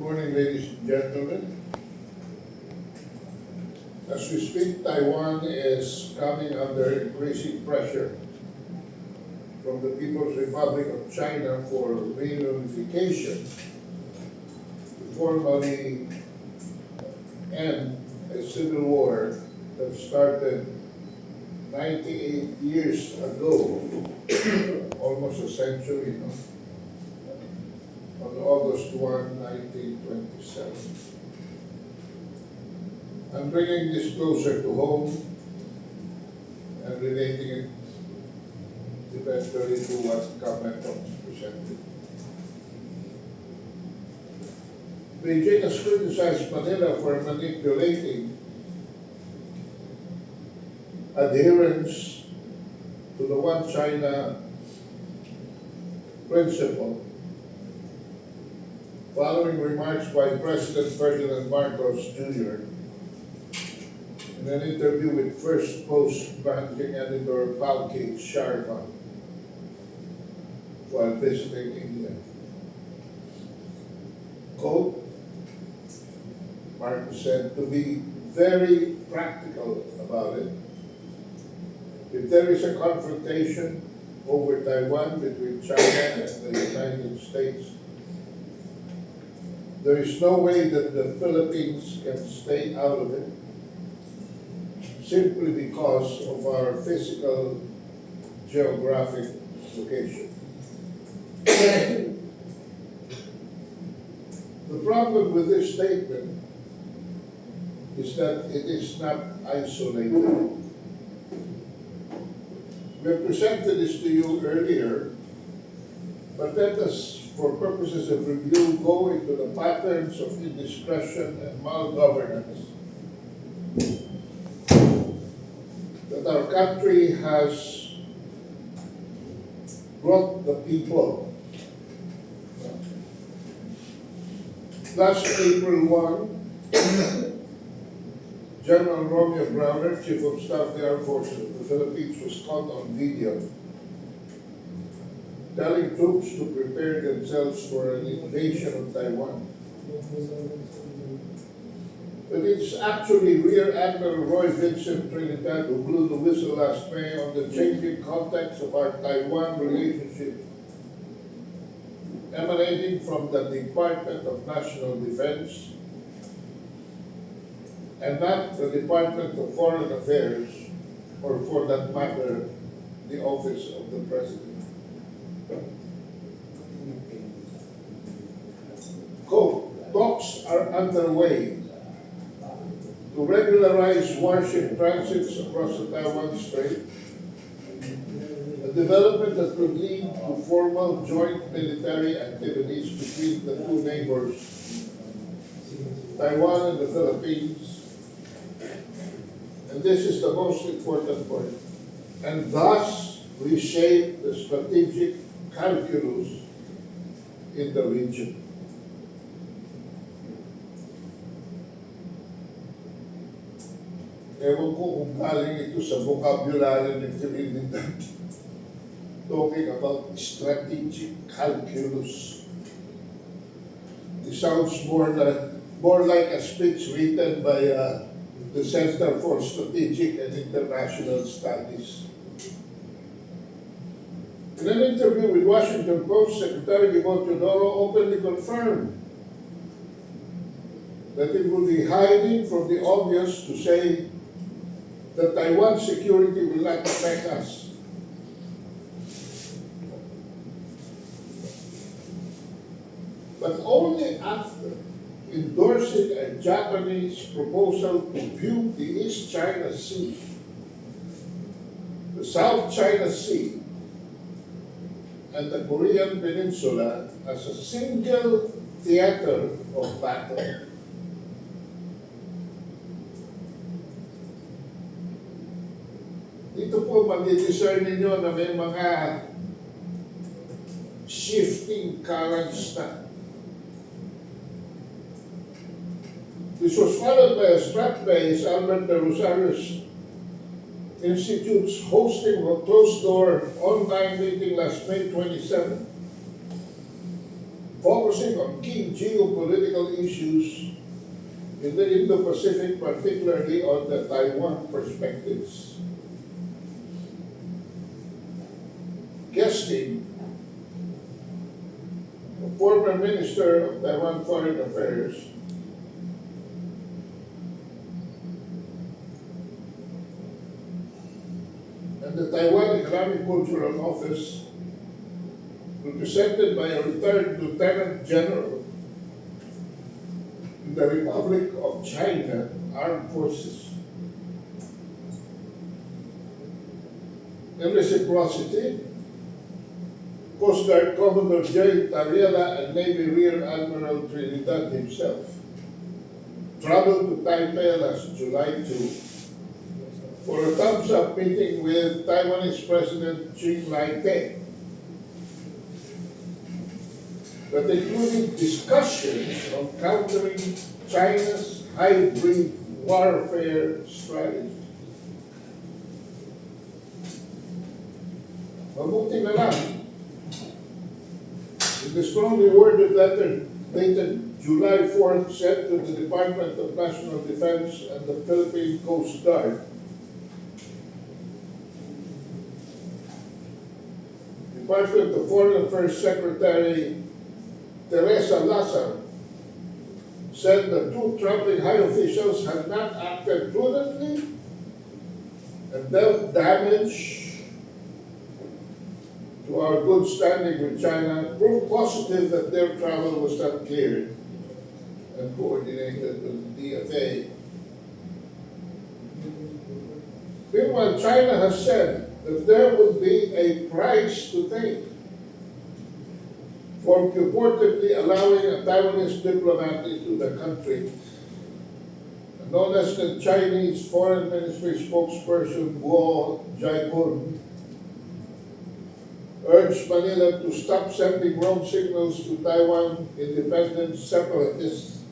morning, ladies and gentlemen. As we speak, Taiwan is coming under increasing pressure from the People's Republic of China for reunification to formally end a civil war that started 98 years ago, almost a century, no? On August 1, 1927. I'm bringing this closer to home and relating it eventually to what Kameto presented. Beijing has criticized Manila for manipulating adherence to the One China principle following remarks by President Ferdinand Marcos Jr. in an interview with First Post managing editor Palki Sharma while visiting India. Quote, Marcos said, to be very practical about it, if there is a confrontation over Taiwan between China and the United States, there is no way that the Philippines can stay out of it simply because of our physical geographic location. The problem with this statement is that it is not isolated. We presented this to you earlier, but let us, for purposes of review, go into the patterns of indiscretion and malgovernance that our country has brought the people. Last April 1, General Romeo Browner, Chief of Staff of the Armed Forces of the Philippines, was caught on video telling troops to prepare themselves for an invasion of Taiwan. But it's actually Rear Admiral Roy Vincent Trinidad who blew the whistle last May on the changing context of our Taiwan relationship, emanating from the Department of National Defense and not the Department of Foreign Affairs, or for that matter, the Office of the President. Quote, talks are underway to regularize warship transits across the Taiwan Strait, a development that could lead to formal joint military activities between the two neighbors, Taiwan and the Philippines. And this is the most important point, and thus reshape the strategic calculus in the region. Ewan ko kung galing ito sa vocabulary ng Trinidad, talking about strategic calculus. It sounds more like a speech written by the Center for Strategic and International Studies. In an interview with Washington Post, Secretary Limon Teodoro openly confirmed that it will be hiding from the obvious to say that Taiwan security will not affect us. But only after endorsing a Japanese proposal to view the East China Sea, the South China Sea, and the Korean Peninsula as a single theater of battle. Dito po mag-discern ninyo na may mga shifting currents na. This was followed by a strap by Albert de Rosario's Institute's hosting a closed-door online meeting last May 27, focusing on key geopolitical issues in the Indo-Pacific, particularly on the Taiwan perspectives. Guesting, the former Minister of Taiwan Foreign Affairs, and the Taiwan Economic Cultural Office, represented by a retired Lieutenant General in the Republic of China Armed Forces. In reciprocity, Coast Guard Commodore J. Tariela and Navy Rear Admiral Trinidad himself traveled to Taipei last July 2 for a thumbs-up meeting with Taiwanese President Ching Lai-te that included discussions on countering China's hybrid warfare strategy. Mabuti na lang, in the strongly worded letter dated July 4th sent to the Department of National Defense and the Philippine Coast Guard, Department of Foreign Affairs Secretary Teresa Lazar said the two traveling high officials had not acted prudently and dealt damage to our good standing with China, proved positive that their travel was not cleared and coordinated with the DFA. Meanwhile, China has said that there would be a price to pay for purportedly allowing a Taiwanese diplomat into the country. Known as the Chinese Foreign Ministry spokesperson Guo Jiakun urged Manila to stop sending wrong signals to Taiwan independent separatists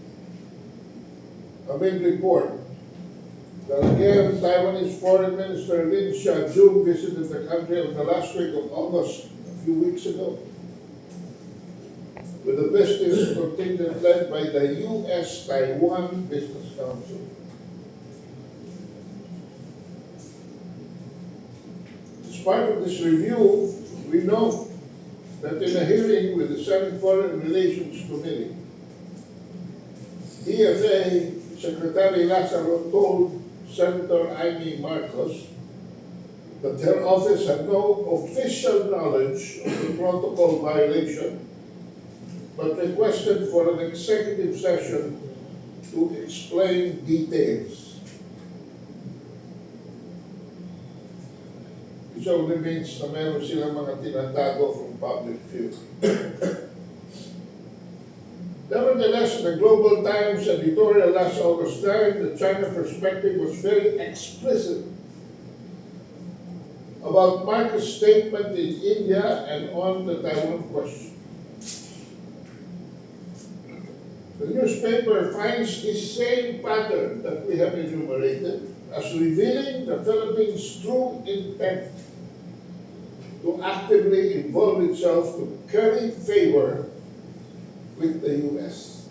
amid report that again Taiwanese Foreign Minister Lin Xiaojun visited the country on the last week of August, a few weeks ago, with a business contingent led by the U.S.-Taiwan Business Council. As part of this review, we know that in a hearing with the Senate Foreign Relations Committee, DFA Secretary Lazaro told Senator Amy Marcos that her office had no official knowledge of the protocol violation, but requested for an executive session to explain details. Which only means na meron silang mga tinatago from public view. Nevertheless, the Global Times editorial last August 9, the China perspective was very explicit about Marcos' statement in India and on the Taiwan question. The newspaper finds this same pattern that we have enumerated as revealing the Philippines' true intent to actively involve itself to curry favor with the U.S.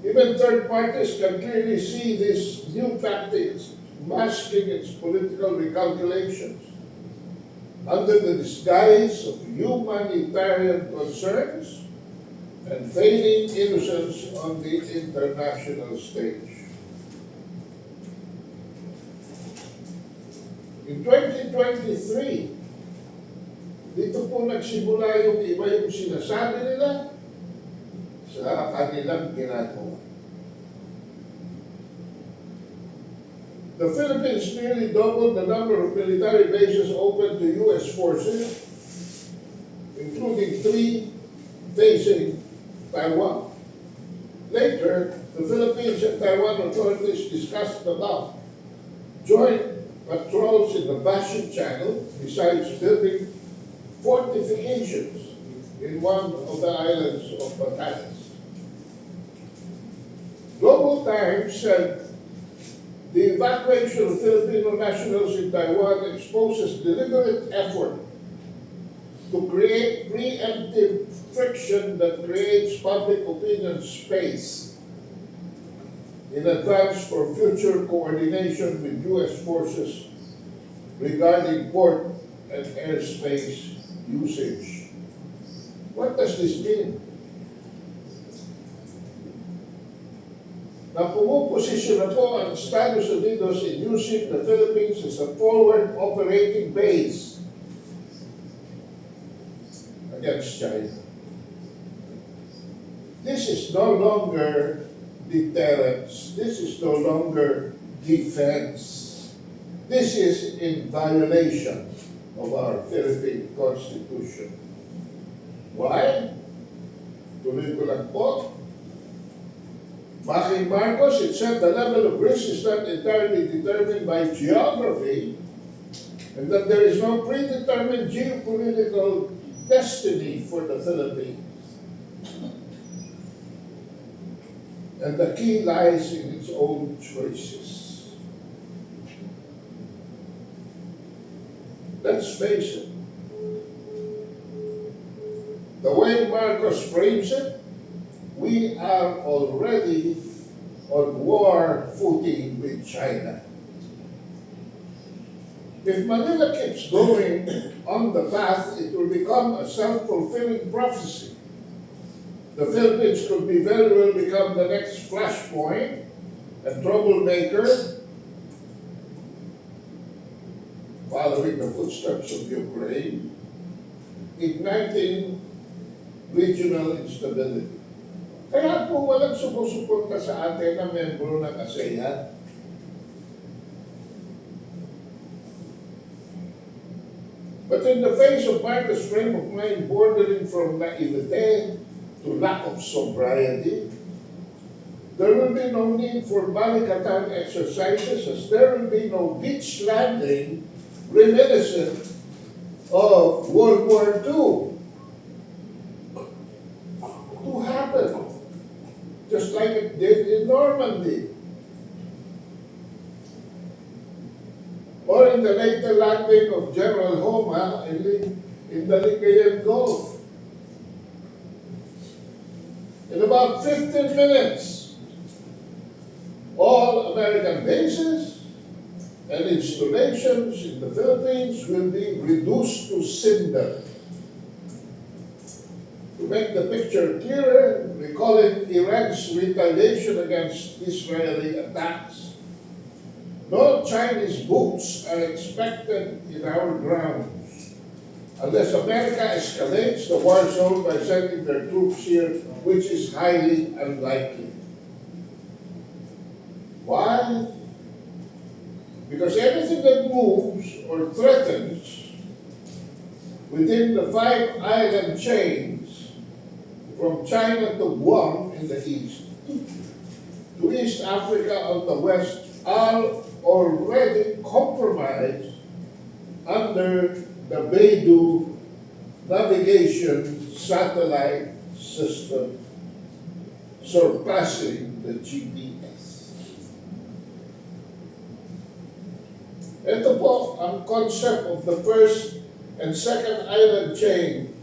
Even third parties can clearly see these new tactics masking its political recalculations under the disguise of humanitarian concerns and feigning innocence on the international stage. In 2023, dito po nagsimula yung iba yung sinasabi nila sa kanilang ginagawa. The Philippines nearly doubled the number of military bases open to U.S. forces, including 3 facing Taiwan. Later, the Philippines and Taiwan authorities discussed about joint patrols in the Butch Channel, besides building fortifications in one of the islands of Valdes. Global Times said the evacuation of Filipino nationals in Taiwan exposes deliberate effort to create preemptive friction that creates public opinion space in advance for future coordination with U.S. forces regarding port and airspace usage. What does this mean? Na pumuposisyon na po ang Estados Unidos in using the Philippines as a forward operating base against China. This is no longer deterrence. This is no longer defense. This is in violation of our Philippine Constitution. Why? Tuloy ko lang po. Back in Marcos, it said the level of risk is not entirely determined by geography and that there is no predetermined geopolitical destiny for the Philippines. And the key lies in its own choices. Let's face it. The way Marcos frames it, we are already on war footing with China. If Manila keeps going on the path, it will become a self-fulfilling prophecy. The Philippines could be very well become the next flashpoint and troublemaker, following the footsteps of Ukraine, igniting regional instability. Kaya po walang sumusuporta sa atin na membro ng ASEAN. But in the face of Marcos' frame of mind bordering from naivete to lack of sobriety, there will be no need for balikatan exercises as there will be no beach landing reminiscent of World War II to happen, just like it did in Normandy. Or in the later landing of General Homa in the Lingayen Gulf. In about 15 minutes, all American bases and installations in the Philippines will be reduced to cinder. To make the picture clearer, recalling Iran's retaliation against Israeli attacks, no Chinese boots are expected in our grounds unless America escalates the war zone by sending their troops here, which is highly unlikely. Why? Because anything that moves or threatens within the five-island chains from China to Guam in the east, to East Africa on the west, are already compromised under the Beidou navigation satellite system, surpassing the GPS. Ito po ang concept of the first and second island chain,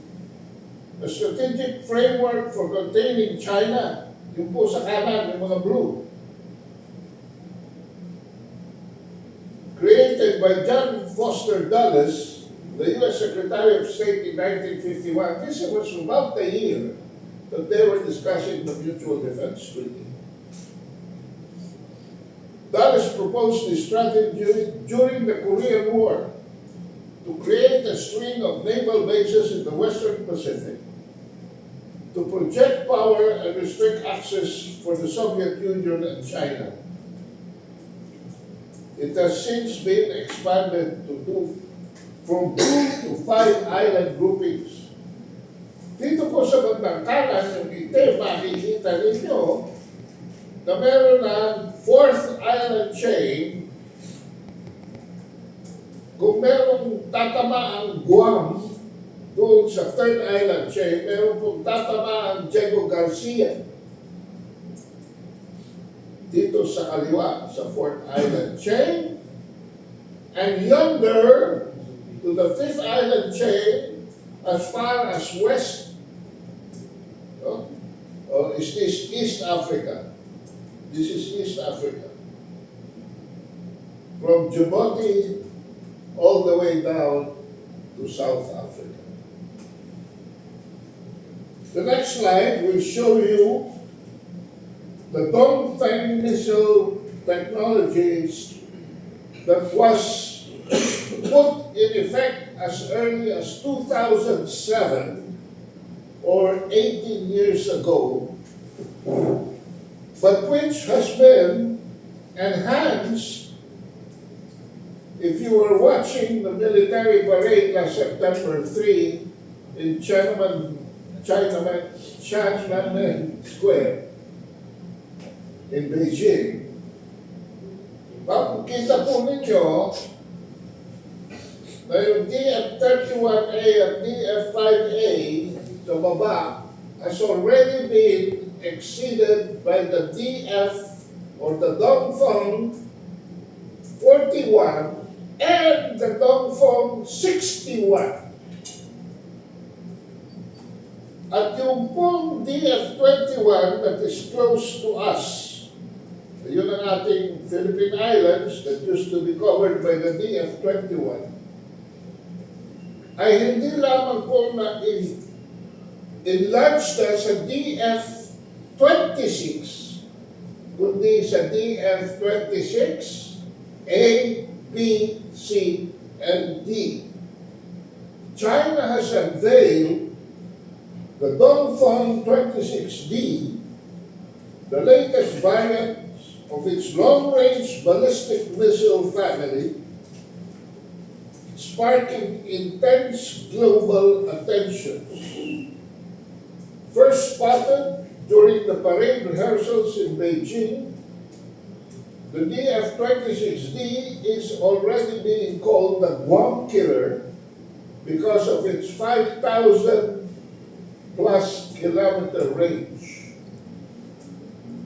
a strategic framework for containing China, yung po sa kanan, yung mga blue. Created by John Foster Dulles, the U.S. Secretary of State in 1951, this was about the year that they were discussing the Mutual Defense Treaty. Dulles proposed this strategy during the Korean War to create a string of naval bases in the Western Pacific, to project power and restrict access for the Soviet Union and China. It has since been expanded from 2 to 5 island groupings. Dito po sa bandang kanan, yung itim, makikita ninyo na meron ng fourth island chain. Kung merong tatama ang Guam doon sa third island chain, meron pong tatama ang Diego Garcia dito sa kaliwa, sa fourth island chain. And yonder, to the fifth island chain, as far as west, no? Or is this East Africa? This is East Africa. From Djibouti all the way down to South Africa. The next slide will show you the Dongfeng missile technologies that was put in effect as early as 2007 or 18 years ago, but which has been enhanced. If you were watching the military parade last September 3 in Tiananmen Square in Beijing, makikita po ninyo na yung DF-31A at DF-5A sa baba has already been exceeded by the DF or the Dongfeng 41 and the Dongfeng 61. At yung pong DF-21 that is close to us, yun ang ating Philippine Islands that used to be covered by the DF-21, ay hindi lamang po na enlarged na sa DF-26, kundi sa DF-26, A, B, C, and D. China has unveiled the Dongfeng 26D, the latest variant of its long-range ballistic missile family, sparking intense global attention. First spotted during the parade rehearsals in Beijing, the DF-26D is already being called the Guam Killer because of its 5,000+ kilometer range.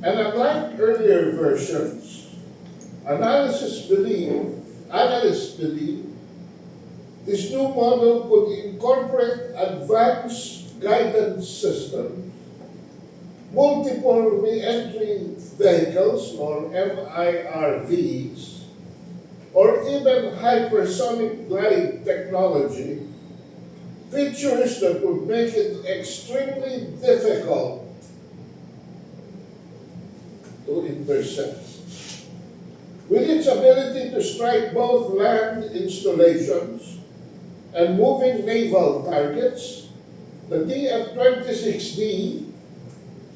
And unlike earlier versions, analysts believe this new model could incorporate advanced guidance systems, multiple re-entry vehicles or MIRVs, or even hypersonic glide technology, features that would make it extremely difficult to intercept. With its ability to strike both land installations and moving naval targets, the DF-26D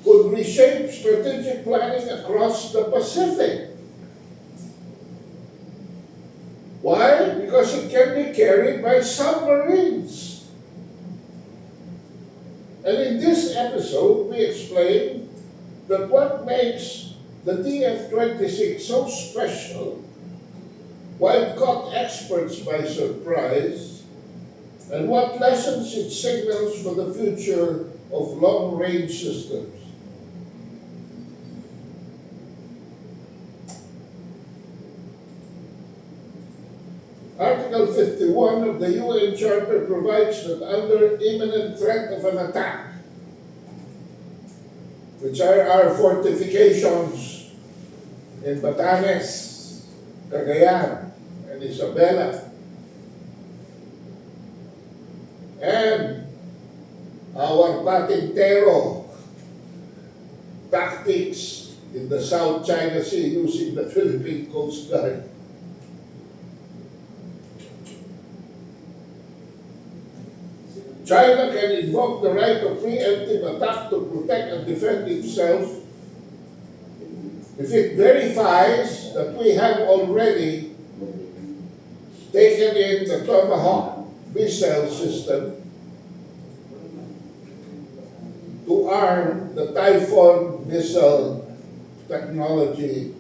could reshape strategic planning across the Pacific. Why? Because it can be carried by submarines. And in this episode, we explain that what makes the DF-26 so special, why it caught experts by surprise, and what lessons it signals for the future of long-range systems. Article 51 of the UN Charter provides that under imminent threat of an attack, which are our fortifications in Batanes, Cagayan, and Isabela, and our patintero tactics in the South China Sea using the Philippine Coast Guard. China can invoke the right of preemptive attack to protect and defend itself if it verifies that we have already taken in the Tomahawk missile system to arm the Typhoon missile technology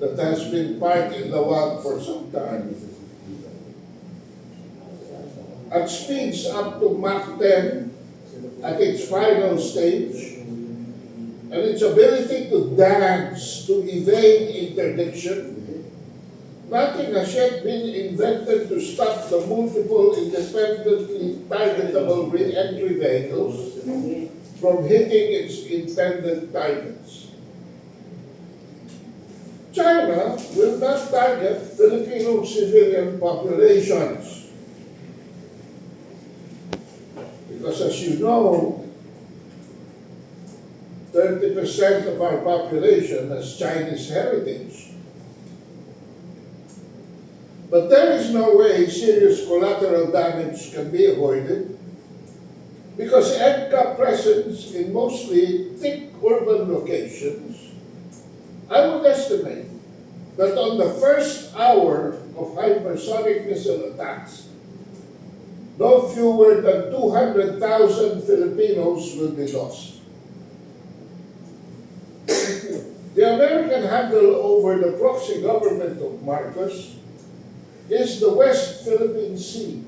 that has been parked in the wild for some time. At speeds up to Mach 10 at its final stage, and its ability to dance, to evade interdiction, nothing has yet been invented to stop the multiple independently targetable re-entry vehicles from hitting its intended targets. China will not target Filipino civilian populations because, as you know, 30% of our population has Chinese heritage. But there is no way serious collateral damage can be avoided because EDCA presence in mostly thick urban locations, I would estimate that on the first hour of hypersonic missile attacks, no fewer than 200,000 Filipinos will be lost. The American handle over the proxy government of Marcos is the West Philippine Sea.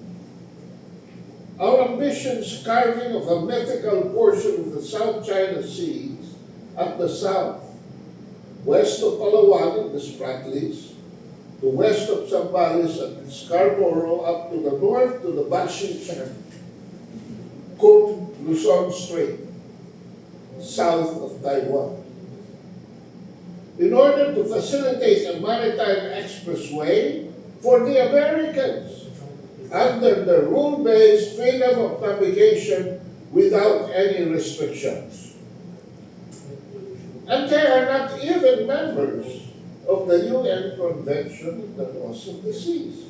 Our ambitions carving of a mythical portion of the South China Seas at the south, west of Palawan and the Spratlys, to west of Zambales and Scarborough, up to the north to the Butch, Kung Luzon Strait, south of Taiwan. In order to facilitate a maritime expressway for the Americans under the rule-based freedom of navigation without any restrictions. And they are not even members of the UN Convention on the Laws of the Seas.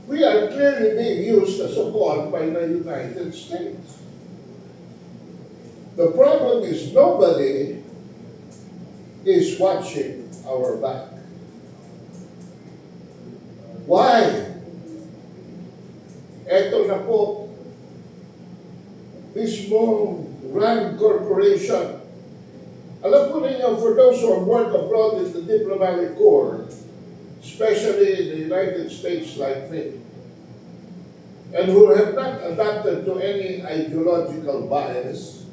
We are clearly being used as a pawn by the United States. The problem is nobody is watching our back. Why? Eto na po, mismong RAND Corporation. Alam po ninyo, for those who have worked abroad in the diplomatic corps, especially in the United States like me, and who have not adapted to any ideological bias,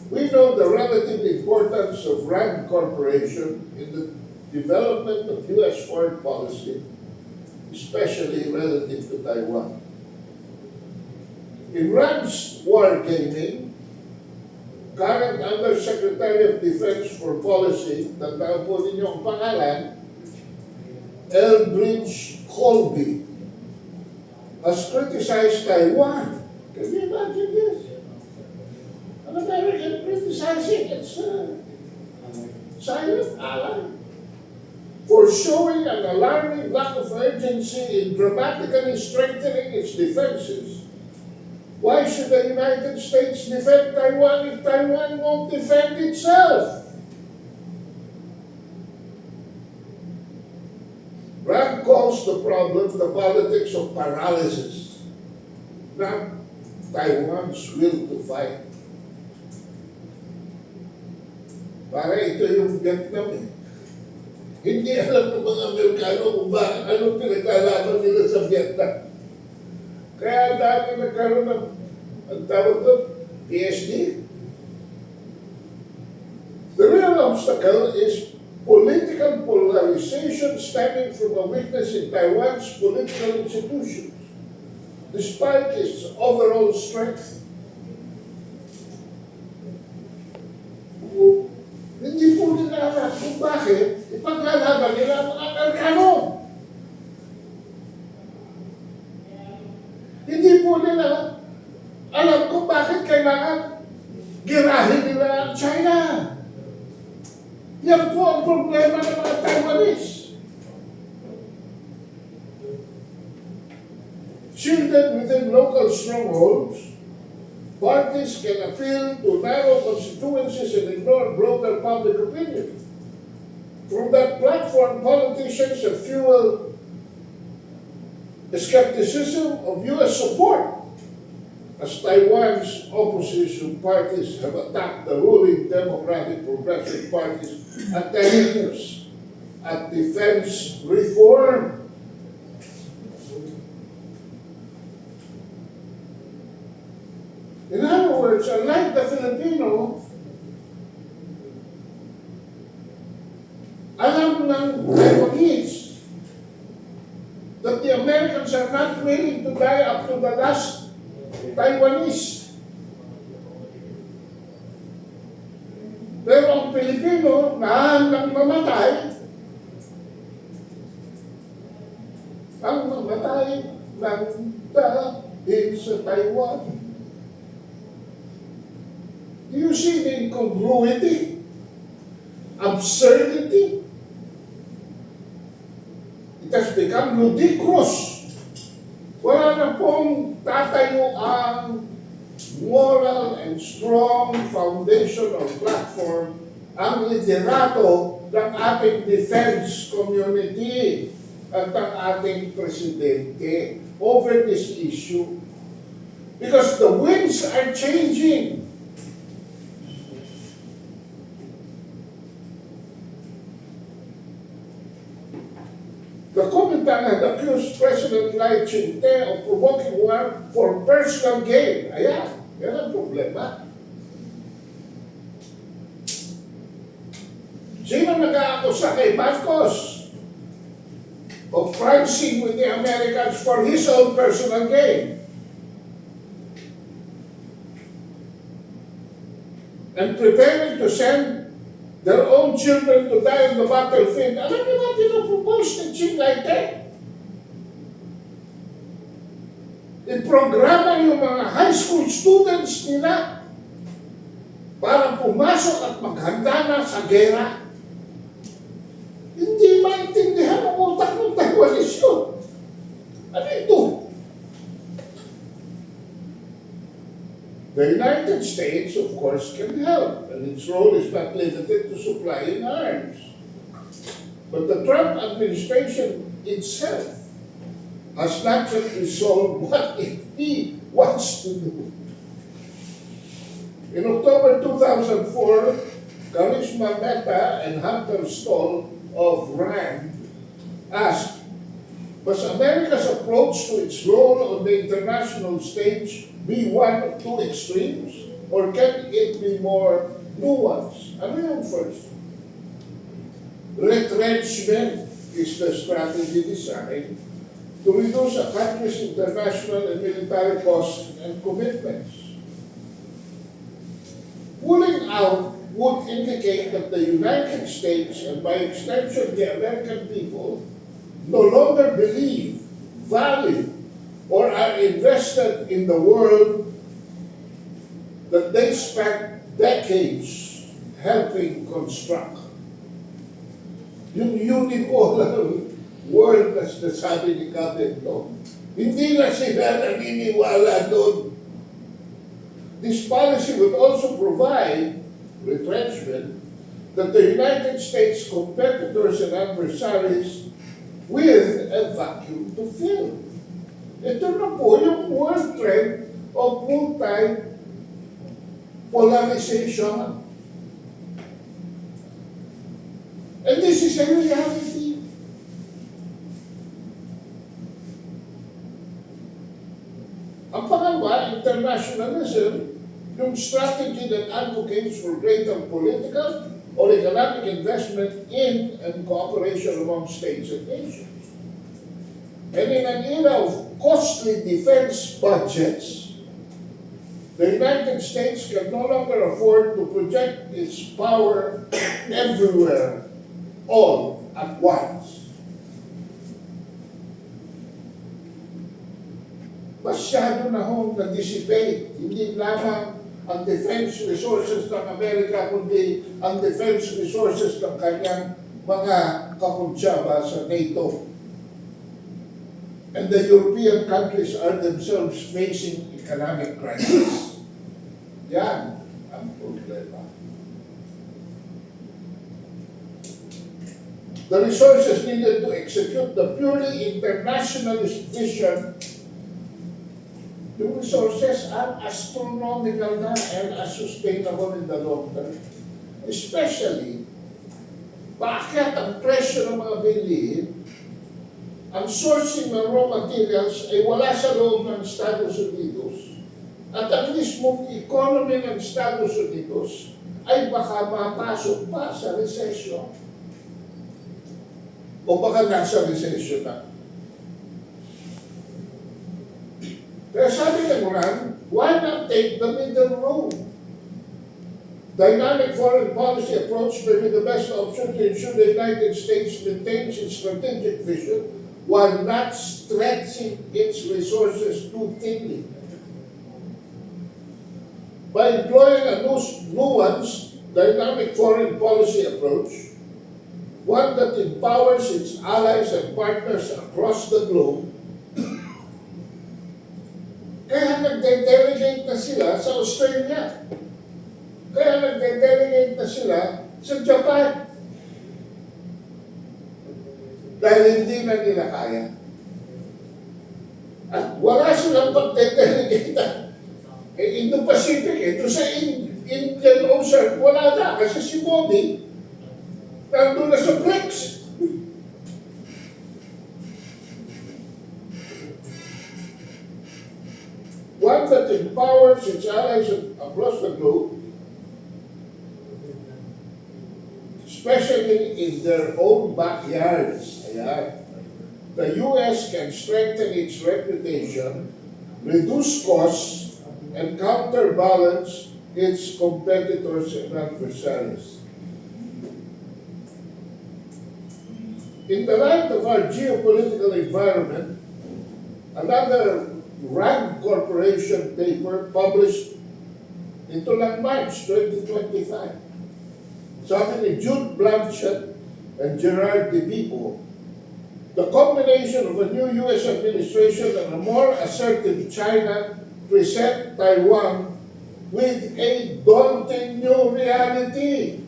we know the relative importance of RAND Corporation in the development of U.S. foreign policy, especially relative to Taiwan. In RAND's wargaming, current Undersecretary of Defense for Policy, tandaan po ninyo ang pangalan, Elbridge Colby, has criticized Taiwan. Can you imagine this? An American criticizing its silent ally for showing an alarming lack of urgency in dramatically strengthening its defenses. Why should the United States defend Taiwan if Taiwan won't defend itself? Rand calls the problem the politics of paralysis, not Taiwan's will to fight. Para ito yung Vietnam eh. Hindi alam ng mga Amerikano kung bakit anong pinaglalaban nila sa Vietnam. Kaya dati nagkaroon ng, ang tawag doon, PSD. The real obstacle is political polarization stemming from a weakness in Taiwan's political institutions, despite its overall strength. Hindi po nila alam kung bakit ipaglalaban nila ang mga Amerikano. Hindi po nila alam kung bakit kailangan girahin nila ang China. Yan po ang problema ng mga Taiwanese. Shielded within local strongholds, parties can appeal to narrow constituencies and ignore broader public opinion. From that platform, politicians have fueled the skepticism of U.S. support as Taiwan's opposition parties have attacked the ruling Democratic Progressive Party's attempts at defense reform. In other words, unlike the Filipinos, Taiwanese. That the Americans are not willing to die up to the last Taiwanese. Pero ang Pilipino, nahandang mamatay, ang mamatay ng dahil sa Taiwan. Do you see the incongruity? Absurdity? It has become ludicrous. Wala na pong tatayo ang moral and strong foundation or platform ang liderato ng ating defense community at ng ating presidente over this issue. Because the winds are changing. The Kuomintang had accused President Lai Ching-te of provoking war for personal gain. Ayan, yan ang problema. Sino nag-aakusa kay Marcos of prancing with the Americans for his own personal gain? And preparing to send their own children to die on the battlefield. Alam niyo ba pinapropose ni Ching Lai-te? Iprograma yung mga high school students nila para pumasok at maghanda na sa gera. Hindi maintindihan ang utak ng Taiwanese yun. Ano ito? The United States, of course, can help, and its role is not limited to supplying arms. But the Trump administration itself has not yet resolved what it wants to do. In October 2004, Charisma Mehta and Hunter Stoll of RAND asked, "Was America's approach to its role on the international stage be one of two extremes, or can it be more nuanced?" Ano yung first? Retrenchment is the strategy designed to reduce a country's international and military costs and commitments. Pulling out would indicate that the United States, and by extension the American people, no longer believe, value, or are invested in the world that they spent decades helping construct. Yung unipolar world na sinasabi ni Captain Tom, hindi na sila naniniwala doon. This policy would also provide retrenchment that the United States competitors and adversaries with a vacuum to fill. Ito na po yung world trend of multi-polarization. And this is a reality. Ang pangalawa, internationalism, yung strategy that advocates for greater political or economic investment in and cooperation among states and nations. And in an era of costly defense budgets, the United States can no longer afford to project its power everywhere, all at once. Masyado na hong na-dissipate, hindi lamang ang defense resources ng Amerika, kundi ang defense resources ng kanyang mga kakuntsaba sa NATO. And the European countries are themselves facing economic crisis. Yan ang problema. The resources needed to execute the purely internationalist vision, yung resources are astronomical na and unsustainable in the long term. Especially, bakit ang presyo ng mga bilihin, ang sourcing ng raw materials ay wala sa loob ng Estados Unidos at ang mismong economy ng Estados Unidos ay baka mapasok pa sa recession. O baka nasa recession na. Kaya sabi ng Iran, why not take the middle road? Dynamic foreign policy approach may be the best option to ensure the United States maintains its strategic vision while not stretching its resources too thinly. By employing a nuanced, dynamic foreign policy approach, one that empowers its allies and partners across the globe, kaya nagde-delegate na sila sa Australia. Kaya nagde-delegate na sila sa Japan. Dahil hindi na nila kaya. At wala silang pagde-delegate na. Indo-Pacific, ito sa Indian Ocean, wala na. Kasi si Modi, nandun na sa BRICS. One that empowers its allies across the globe, especially in their own backyards. Ayan. The U.S. can strengthen its reputation, reduce costs, and counterbalance its competitors and adversaries. In the light of our geopolitical environment, another RAND Corporation paper published ito lang March 2025. Sabi ni Jude Blanchett and Gerard De Pipo, the combination of a new U.S. administration and a more assertive China present Taiwan with a daunting new reality.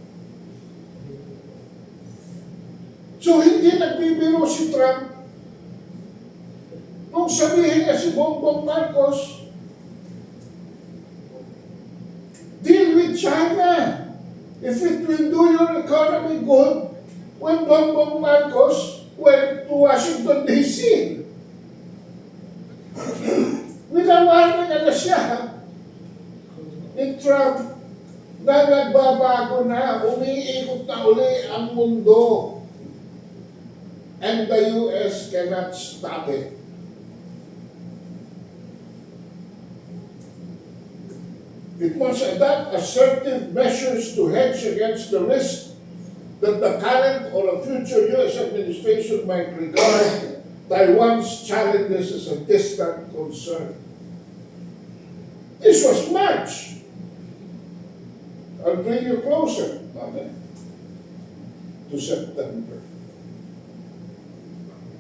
So hindi nagbibiro si Trump nung sabihin niya si Bongbong Marcos, deal with China. If it will do your economy good, when Bongbong Marcos went to Washington, D.C. Winawarning na siya ni Trump na nagbabago na, umiikot na uli ang mundo. And the U.S. cannot stop it. It must adopt assertive measures to hedge against the risk that the current or a future U.S. administration might regard Taiwan's challenges as a distant concern. This was March. I'll bring you closer, to September.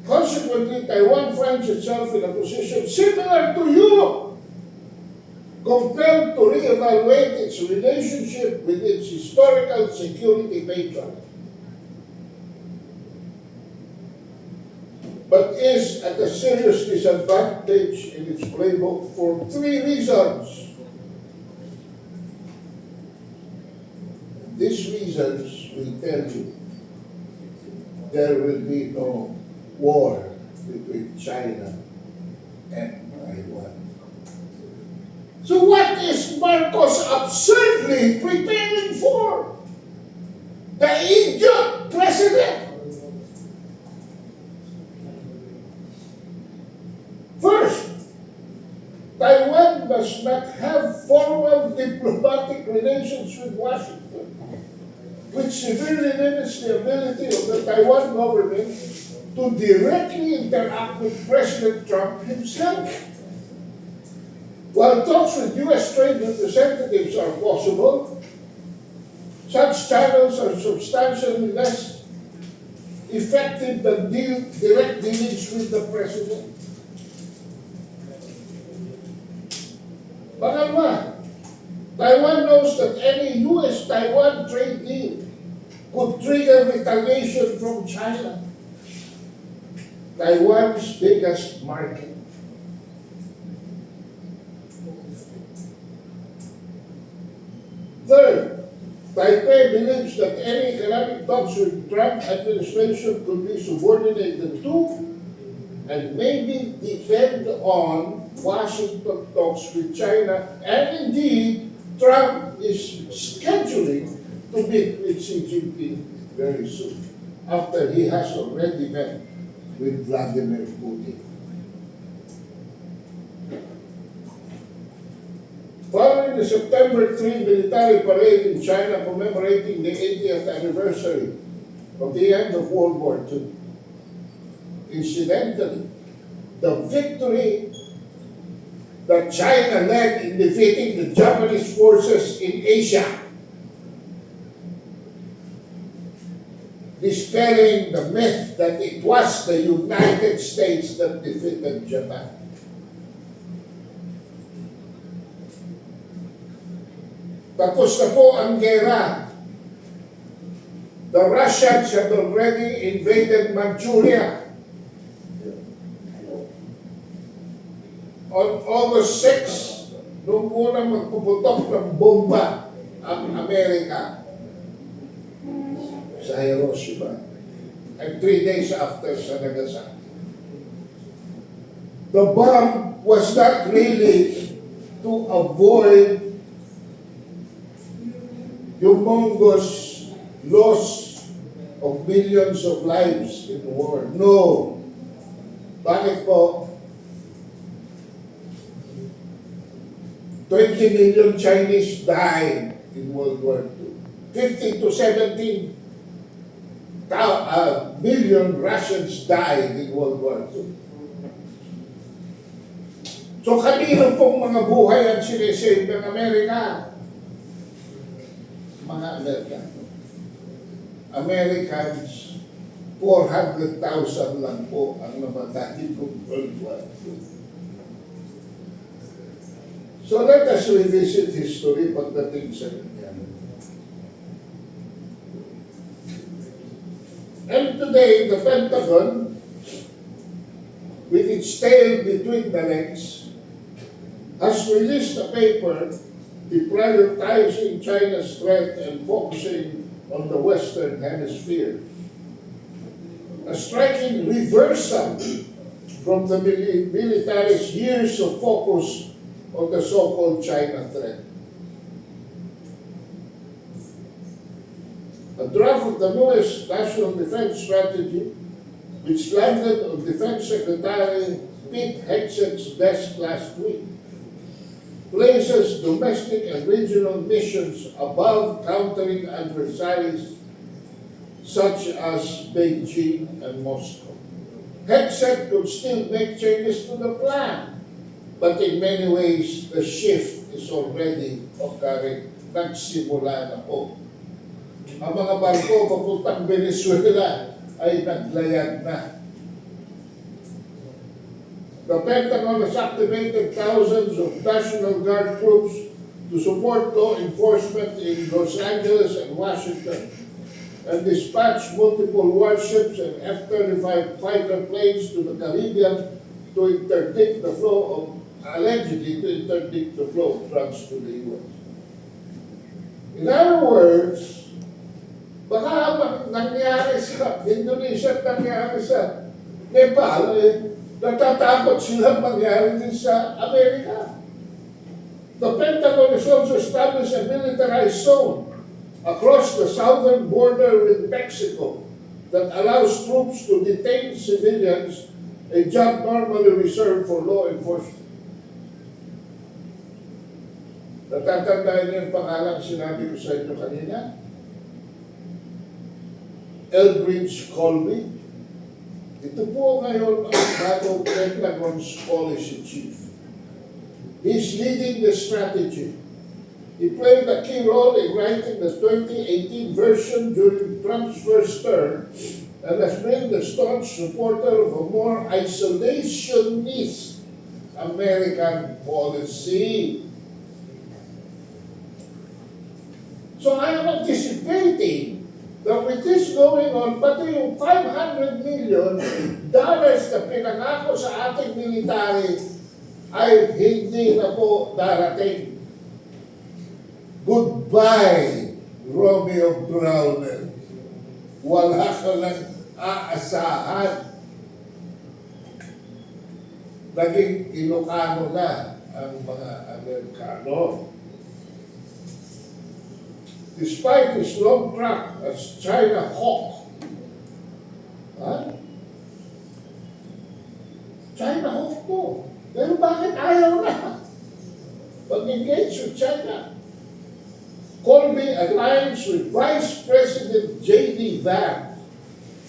Consequently, Taiwan finds itself in a position similar to Europe, compelled to reevaluate its relationship with its historical security patron, but is at a serious disadvantage in its playbook for 3 reasons. These reasons will tell you there will be no war between China and Taiwan. So what is Marcos absurdly preparing for? The idiot president. First, Taiwan does not have formal diplomatic relations with Washington, which severely limits the ability of the Taiwan government to directly interact with President Trump himself. While talks with U.S. trade representatives are possible, such channels are substantially less effective than direct dealings with the President. Pangalawa, Taiwan knows that any U.S.-Taiwan trade deal could trigger retaliation from China, Taiwan's biggest market. Third, Taipei believes that any economic talks with Trump administration could be subordinated to and maybe depend on Washington talks with China, and indeed, Trump is scheduling to meet with Xi Jinping very soon. after he has already met with Vladimir Putin. Following the September 3 military parade in China commemorating the 80th anniversary of the end of World War II, incidentally, the victory that China led in defeating the Japanese forces in Asia, dispelling the myth that it was the United States that defeated Japan. Tapos na po ang gera. The Russians have already invaded Manchuria. On August 6, nung unang magpuputok ng bomba ang Amerika sa Hiroshima, and 3 days after sa Nagasaki. The bomb was not really to avoid humongous loss of millions of lives in war. No. Bakit po? 20 million Chinese died in World War II. 15 to 17 million Russians died in World War II. So kanino pong mga buhay ang sinisave ng Amerika? Mga Amerikano. Americans, 400,000 lang po ang namatay ng World War II. So let us revisit history pagdating sa ganyan. And today, the Pentagon, with its tail between the legs, has released a paper deprioritizing China's threat and focusing on the Western Hemisphere. A striking reversal from the military's years of focus on the so-called China threat. A draft of the newest National Defense Strategy, which landed on Defense Secretary Pete Hegseth's desk last week, places domestic and regional missions above countering adversaries such as Beijing and Moscow. Hegseth could still make changes to the plan, but in many ways, the shift is already occurring. Nagsimula na po. Ang mga barko papuntang Venezuela ay naglayag na. The Pentagon has activated thousands of National Guard troops to support law enforcement in Los Angeles and Washington, and dispatched multiple warships and F-35 fighter planes to the Caribbean to interdict the flow of, allegedly to interdict the flow of drugs to the U.S. In other words, baka nangyari sa Indonesia at nangyari sa Nepal, natatakot silang mangyari din sa Amerika. The Pentagon has also established a militarized zone across the southern border with Mexico that allows troops to detain civilians, a job normally reserved for law enforcement. Natatandaan niyo yung pangalang sinabi ko sa inyo kanina? Elbridge Colby. Ito po ngayon ang bagong Pentagon's policy chief. He's leading the strategy. He played a key role in writing the 2018 version during Trump's first term and has been the staunch supporter of a more isolationist American policy. So I am anticipating that with this going on, pati yung $500 million na pinangako sa ating military ay hindi na po darating. Goodbye, Romeo Browner. Wala ka lang aasahan. Naging Ilocano na ang mga Amerikano. Despite his long track as China hawk, with China. Colby aligns with Vice President J.D. Vance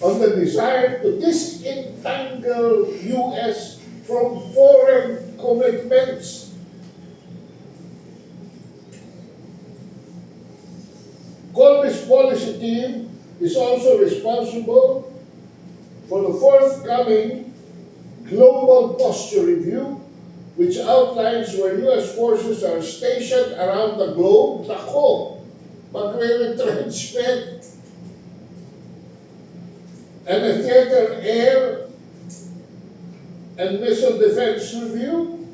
on the desire to disentangle U.S. from foreign commitments. Colby's policy team is also responsible for the forthcoming Global Posture Review, which outlines where U.S. forces are stationed around the globe. Nako, magre-retrenchment. And a theater, air, and missile defense review,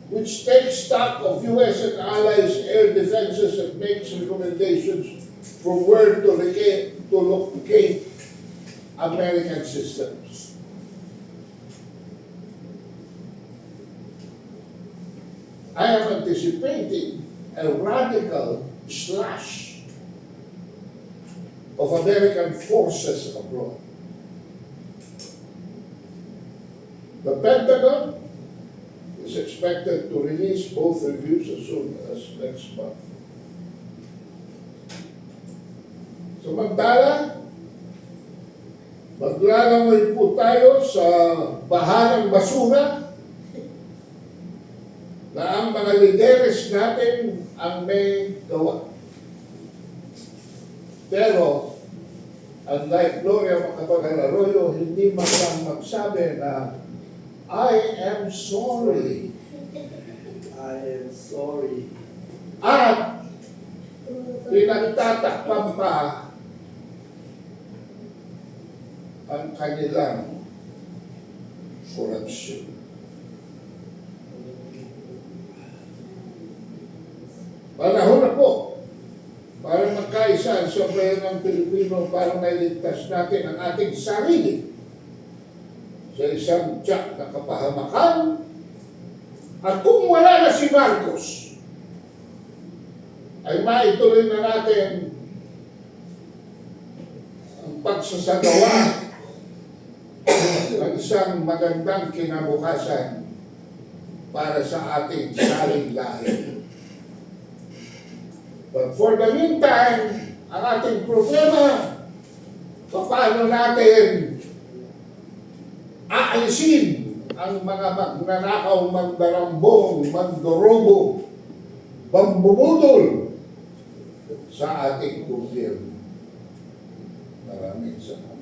which takes stock of U.S. and allies' air defenses and makes recommendations for where to locate American systems. I am anticipating a radical slash of American forces abroad. The Pentagon is expected to release both reviews as soon as next month. Samantala, maglalangoy po tayo sa bahanang basura na ang mga lideres natin ang may gawa. Pero, unlike Gloria Macapagal-Arroyo, hindi man lang magsabi na I am sorry. I am sorry. At pinagtatakpan pa ang kanilang korupsyon. Panahon na po para magkaisa ang sambayan ng Pilipino para mailigtas natin ang ating sarili sa isang tiyak na kapahamakan. At kung wala na si Marcos, ay maituloy na natin ang pagsasagawa ng isang magandang kinabukasan para sa ating saling lahi. But for the meantime, ang ating problema, paano natin aalisin ang mga magnanakaw, magdarambong, magdorobo, bambubudol sa ating gobyerno. Maraming salamat.